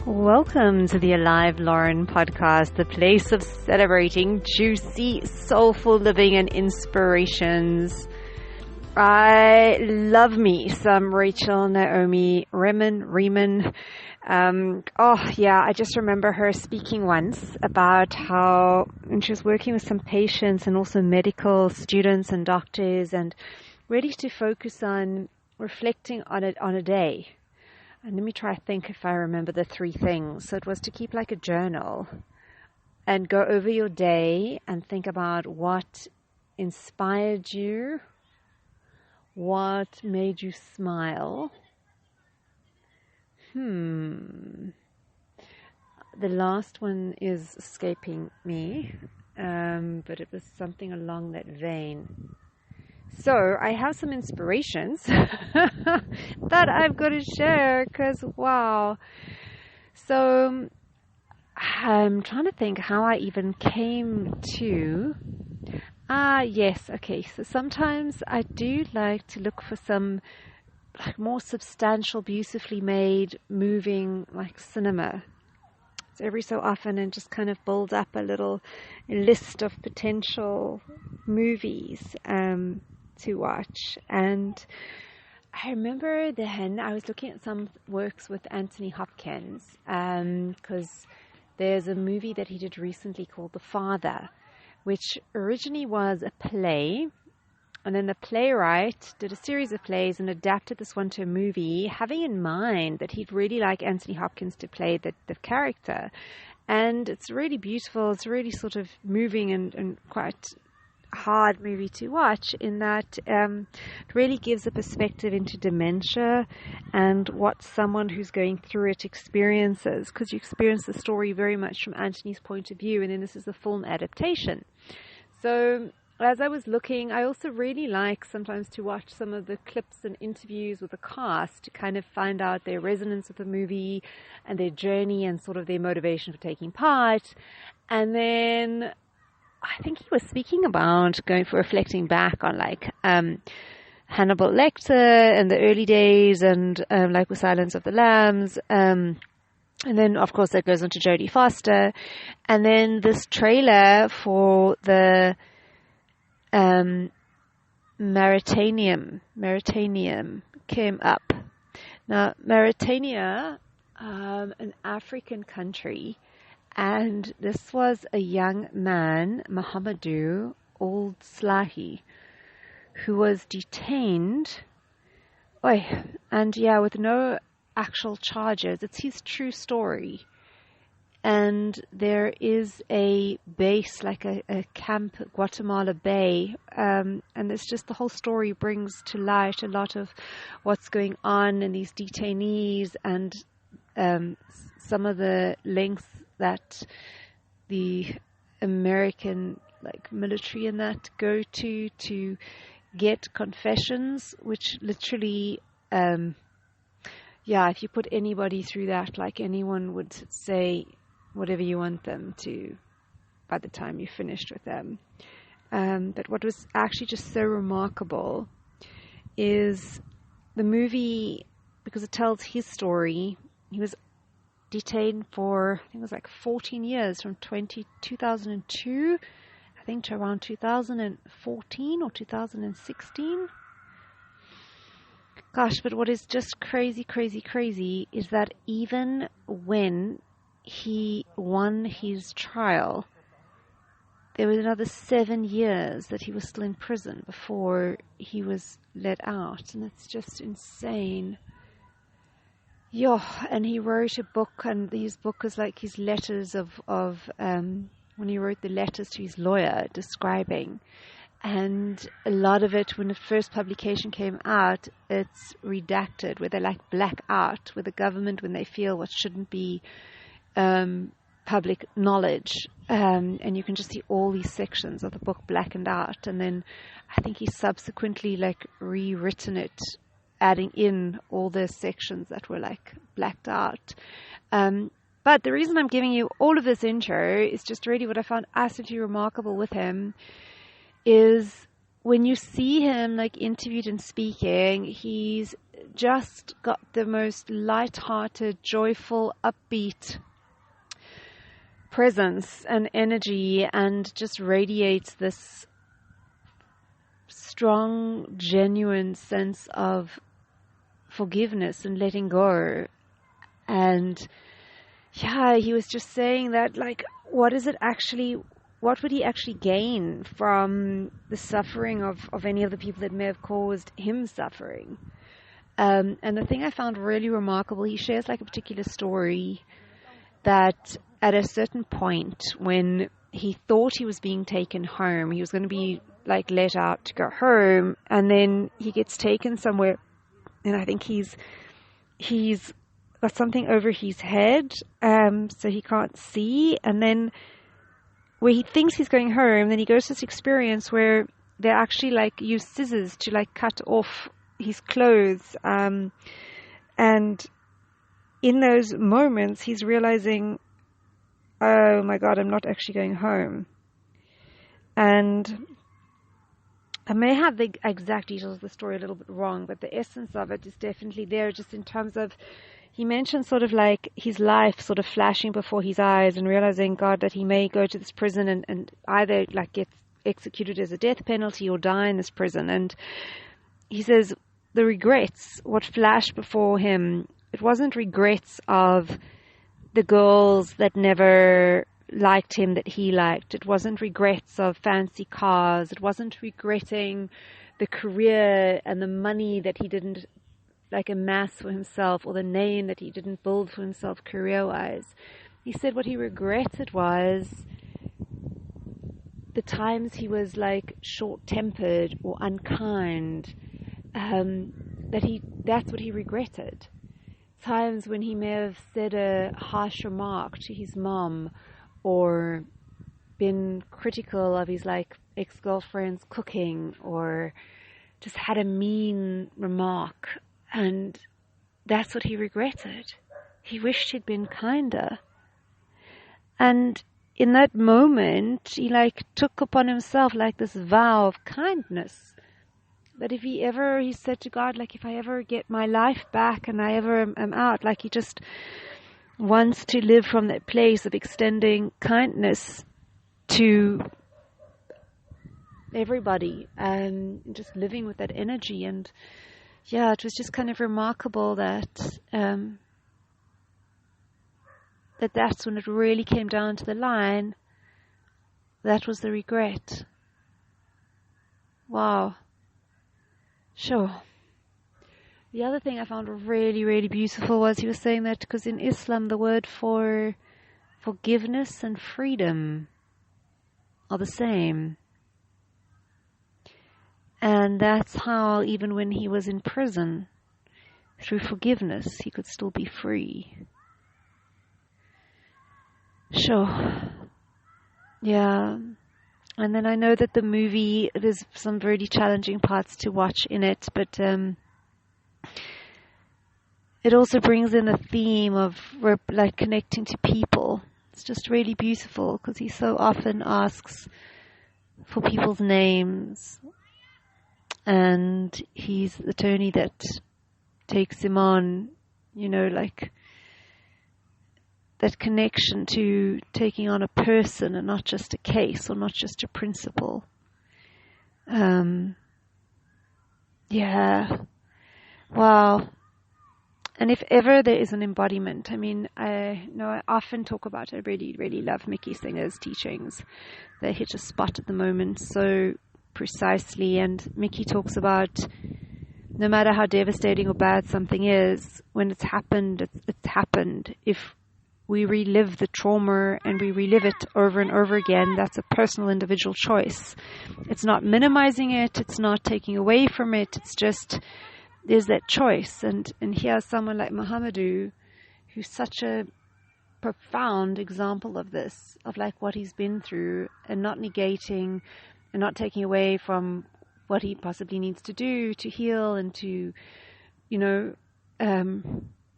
Welcome to the Alive Loren Podcast, the place of celebrating juicy, soulful living and inspirations. I love me some Rachel Naomi Remen. I just remember her speaking once about how when she was working with some patients and also medical students and doctors, and really to focus on reflecting on it on a day. And let me try to think if I remember the three things. So it was to keep like a journal and go over your day and think about what inspired you, what made you smile. The last one is escaping me, but it was something along that vein. So I have some inspirations that I've got to share because, wow. So I'm trying to think how I even came to, yes, okay. So sometimes I do like to look for some like more substantial, beautifully made, moving like cinema. So every so often and just kind of build up a little list of potential movies to watch. And I remember then I was looking at some works with Anthony Hopkins because there's a movie that he did recently called The Father, which originally was a play, and then the playwright did a series of plays and adapted this one to a movie, having in mind that he'd really like Anthony Hopkins to play the character. And it's really beautiful. It's really sort of moving and quite hard movie to watch in that it really gives a perspective into dementia and what someone who's going through it experiences, because you experience the story very much from Anthony's point of view, and then this is a film adaptation. So as I was looking, I also really like sometimes to watch some of the clips and interviews with the cast to kind of find out their resonance with the movie and their journey and sort of their motivation for taking part. And then I think he was speaking about reflecting back on like Hannibal Lecter in the early days and like with Silence of the Lambs. And then, of course, that goes on to Jodie Foster. And then this trailer for the Mauritanium came up. Now, Mauritania, an African country, and this was a young man, Mohamedou Ould Slahi, who was detained, with no actual charges. It's his true story. And there is a base, like a camp, Guatemala Bay, and it's just the whole story brings to light a lot of what's going on in these detainees and some of the lengths that the American military and that go to get confessions, which literally, if you put anybody through that, like anyone would say whatever you want them to by the time you finished with them. But what was actually just so remarkable is the movie, because it tells his story. He was detained for, I think it was like 14 years, from 2002, I think, to around 2014 or 2016. Gosh, but what is just crazy is that even when he won his trial, there was another 7 years that he was still in prison before he was let out. And it's just insane. Yeah, and he wrote a book, and his book was like his letters of when he wrote the letters to his lawyer describing. And a lot of it, when the first publication came out, it's redacted, where they like black out, where the government, when they feel what shouldn't be public knowledge, and you can just see all these sections of the book blackened out. And then I think he subsequently rewritten it, adding in all the sections that were blacked out. But the reason I'm giving you all of this intro is just really what I found absolutely remarkable with him is when you see him like interviewed and speaking, he's just got the most light-hearted, joyful, upbeat presence and energy, and just radiates this strong, genuine sense of forgiveness and letting go. And yeah, he was just saying that, like, what would he actually gain from the suffering of any of the people that may have caused him suffering? And the thing I found really remarkable, he shares like a particular story that at a certain point when he thought he was being taken home, he was going to be like let out to go home, and then he gets taken somewhere, and I think he's got something over his head, so he can't see, and then where he thinks he's going home, then he goes to this experience where they actually like use scissors to like cut off his clothes, and in those moments he's realizing, oh my God, I'm not actually going home. And I may have the exact details of the story a little bit wrong, but the essence of it is definitely there, just in terms of, he mentioned sort of like his life sort of flashing before his eyes and realizing, God, that he may go to this prison and either like get executed as a death penalty or die in this prison. And he says the regrets, what flashed before him, it wasn't regrets of the girls that never liked him that he liked. It wasn't regrets of fancy cars. It wasn't regretting the career and the money that he didn't like amass for himself, or the name that he didn't build for himself career-wise. He said what he regretted was the times he was like short-tempered or unkind. That's what he regretted. Times when he may have said a harsh remark to his mom, or been critical of his like ex-girlfriend's cooking, or just had a mean remark, and that's what he regretted. He wished he'd been kinder. And in that moment, he like took upon himself like this vow of kindness, that if he said to God, like, if I ever get my life back and I ever am out, like, he just wants to live from that place of extending kindness to everybody, and just living with that energy. And yeah, it was just kind of remarkable that that's when it really came down to the line. That was the regret. Wow. Sure. The other thing I found really, really beautiful was he was saying that because in Islam the word for forgiveness and freedom are the same. And that's how even when he was in prison, through forgiveness, he could still be free. Sure. Yeah. And then I know that the movie, there's some really challenging parts to watch in it, but it also brings in a theme of like connecting to people. It's just really beautiful because he so often asks for people's names, and he's the attorney that takes him on, you know, like that connection to taking on a person and not just a case or not just a principle. Yeah. Wow. And if ever there is an embodiment, I mean, I know I often talk about, I really, really love Mickey Singer's teachings. They hit a spot at the moment so precisely. And Mickey talks about no matter how devastating or bad something is, when it's happened, it's happened. If we relive the trauma and we relive it over and over again, that's a personal, individual choice. It's not minimizing it. It's not taking away from it. It's just, there's that choice. And here's someone like Muhammadu, who's such a profound example of this, of like what he's been through, and not negating and not taking away from what he possibly needs to do to heal and to, you know,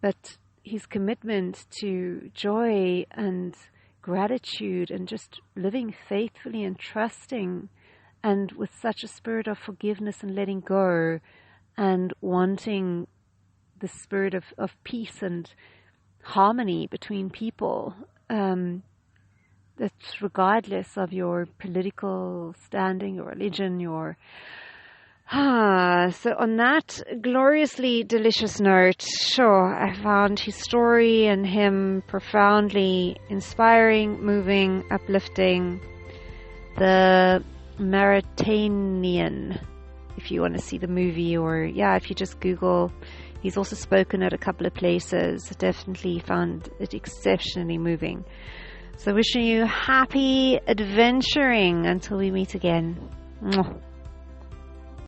but his commitment to joy and gratitude and just living faithfully and trusting and with such a spirit of forgiveness and letting go, and wanting the spirit of peace and harmony between people, that's regardless of your political standing, your religion, your... So on that gloriously delicious note, sure, I found his story and him profoundly inspiring, moving, uplifting. The Mauritanian, if you want to see the movie, or if you just Google, he's also spoken at a couple of places. Definitely found it exceptionally moving. So wishing you happy adventuring until we meet again. Mwah.